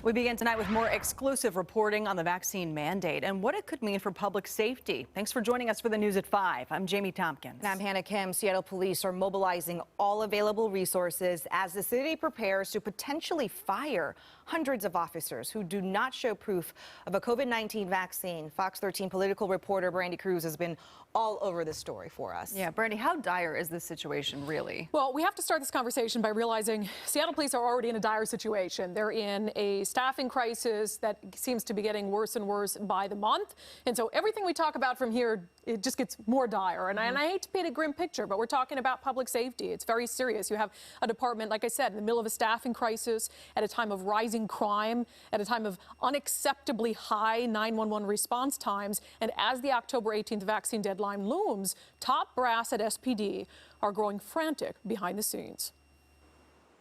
We begin tonight with more exclusive reporting on the vaccine mandate and what it could mean for public safety. Thanks for joining us for the news at 5. I'm Jamie Tompkins. And I'm Hannah Kim. Seattle police are mobilizing all available resources as the city prepares to potentially fire hundreds of officers who do not show proof of a COVID-19 vaccine. Fox 13 political reporter Brandy Cruz has been all over this story for us. Yeah, Brandy, how dire is this situation really? Well, we have to start this conversation by realizing Seattle police are already in a dire situation. They're in a staffing crisis that seems to be getting worse and worse by the month. And so everything we talk about from here, it just gets more dire. And I hate to paint a grim picture, but we're talking about public safety. It's very serious. You have a department, like I said, in the middle of a staffing crisis, at a time of rising crime, at a time of unacceptably high 911 response times. And as the October 18th vaccine deadline looms, top brass at SPD are growing frantic behind the scenes.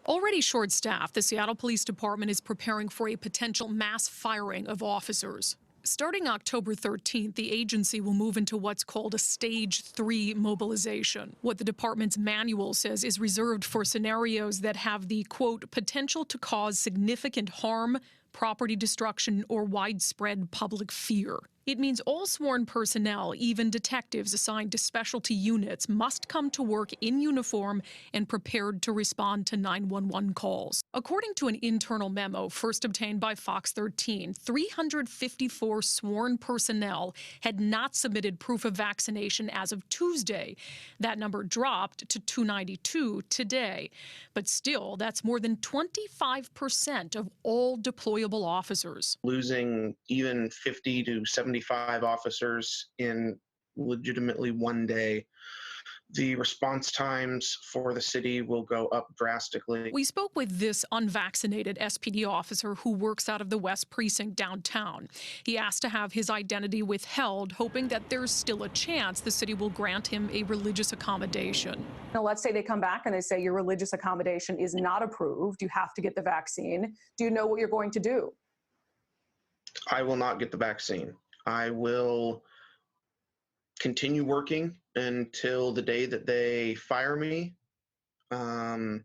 Already short-staffed, the Seattle Police Department is preparing for a potential mass firing of officers. Starting October 13th, the agency will move into what's called a Stage 3 mobilization. What the department's manual says is reserved for scenarios that have the, quote, potential to cause significant harm, property destruction, or widespread public fear. It means all sworn personnel, even detectives assigned to specialty units, must come to work in uniform and prepared to respond to 911 calls. According to an internal memo first obtained by Fox 13, 354 sworn personnel had not submitted proof of vaccination as of Tuesday. That number dropped to 292 today. But still, that's more than 25% of all deployable officers. Losing even 50 to 75 officers in legitimately one day, the response times for the city will go up drastically. We spoke with this unvaccinated SPD officer who works out of the West Precinct downtown. He asked to have his identity withheld, hoping that there's still a chance the city will grant him a religious accommodation. Now, let's say they come back and they say your religious accommodation is not approved. You have to get the vaccine. Do you know what you're going to do? I will not get the vaccine. I will continue working until the day that they fire me, and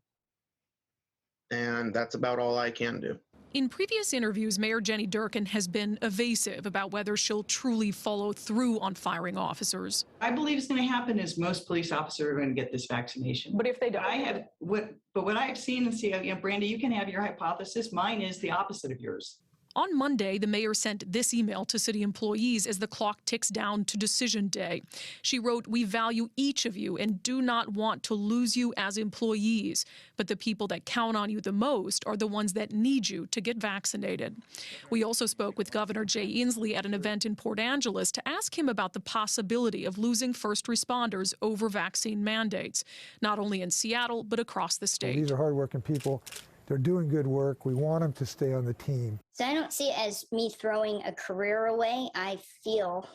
that's about all I can do. In previous interviews, Mayor Jenny Durkin has been evasive about whether she'll truly follow through on firing officers. I believe it's going to happen is most police officers are going to get this vaccination. But if they don't? What I've seen and see, Brandy, you can have your hypothesis. Mine is the opposite of yours. On Monday, the mayor sent this email to city employees as the clock ticks down to decision day. She wrote, "We value each of you and do not want to lose you as employees, but the people that count on you the most are the ones that need you to get vaccinated." We also spoke with Governor Jay Inslee at an event in Port Angeles to ask him about the possibility of losing first responders over vaccine mandates, not only in Seattle, but across the state. These are hardworking people. They're doing good work. We want them to stay on the team. So I don't see it as me throwing a career away. I feel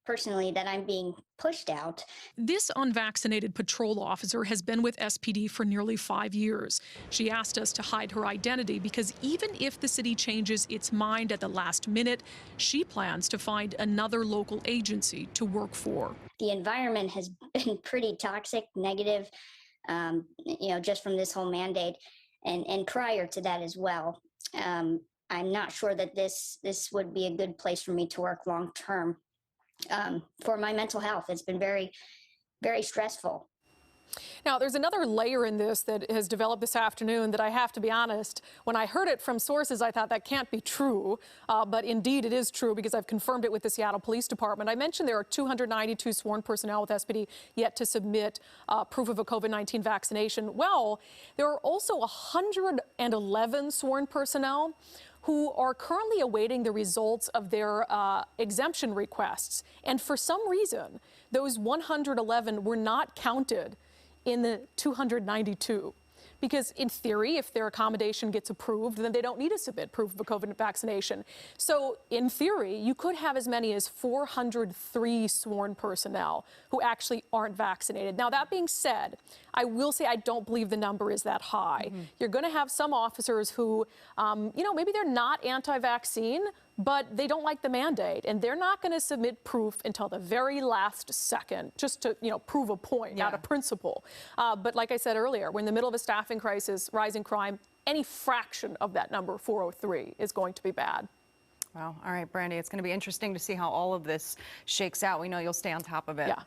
personally that I'm being pushed out. This unvaccinated patrol officer has been with SPD for nearly 5 years. She asked us to hide her identity because even if the city changes its mind at the last minute, she plans to find another local agency to work for. The environment has been pretty toxic, negative, just from this whole mandate. And prior to that as well, I'm not sure that this would be a good place for me to work long term. For my mental health, it's been very, very stressful. Now, there's another layer in this that has developed this afternoon that I have to be honest, when I heard it from sources, I thought that can't be true. But indeed, it is true because I've confirmed it with the Seattle Police Department. I mentioned there are 292 sworn personnel with SPD yet to submit proof of a COVID-19 vaccination. Well, there are also 111 sworn personnel who are currently awaiting the results of their exemption requests. And for some reason, those 111 were not counted in the 292. Because in theory, if their accommodation gets approved, then they don't need to submit proof of a COVID vaccination. So in theory, you could have as many as 403 sworn personnel who actually aren't vaccinated. Now, that being said, I will say I don't believe the number is that high. You're going to have some officers who, maybe they're not anti-vaccine, but they don't like the mandate, and they're not going to submit proof until the very last second, just to prove a point, not a principle. But like I said earlier, we're in the middle of a staffing crisis, rising crime. Any fraction of that number, 403, is going to be bad. Wow. All right, Brandy, it's going to be interesting to see how all of this shakes out. We know you'll stay on top of it. Yeah.